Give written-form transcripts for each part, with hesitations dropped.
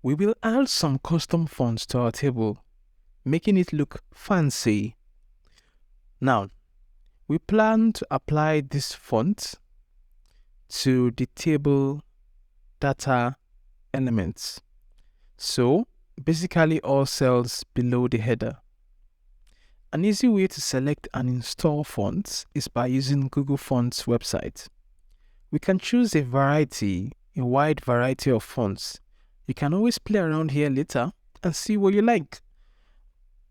We will add some custom fonts to our table, making it look fancy. Now, we plan to apply this font to the table data elements. So, basically all cells below the header. An easy way to select and install fonts is by using Google Fonts website. We can choose a wide variety of fonts. You can always play around here later and see what you like.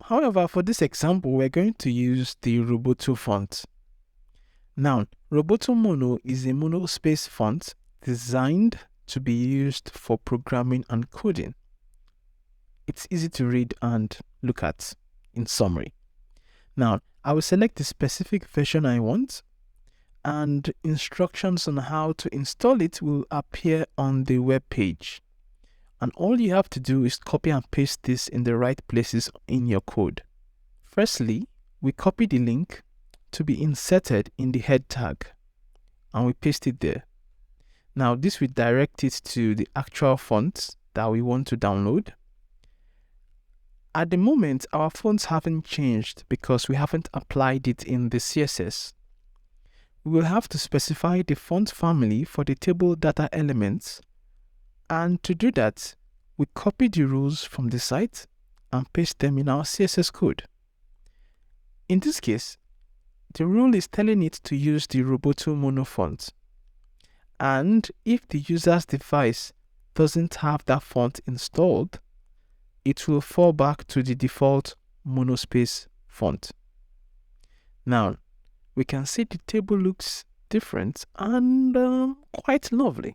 However, for this example, we're going to use the Roboto font. Now, Roboto Mono is a monospace font designed to be used for programming and coding. It's easy to read and look at in summary. Now, I will select the specific version I want, and instructions on how to install it will appear on the web page. And all you have to do is copy and paste this in the right places in your code. Firstly, we copy the link to be inserted in the head tag, and we paste it there. Now, this will direct it to the actual font that we want to download. At the moment, our fonts haven't changed because we haven't applied it in the CSS. We will have to specify the font family for the table data elements, and to do that, we copy the rules from the site and paste them in our CSS code. In this case, the rule is telling it to use the Roboto Mono font, and if the user's device doesn't have that font installed, it will fall back to the default monospace font. Now, we can see the table looks different and quite lovely.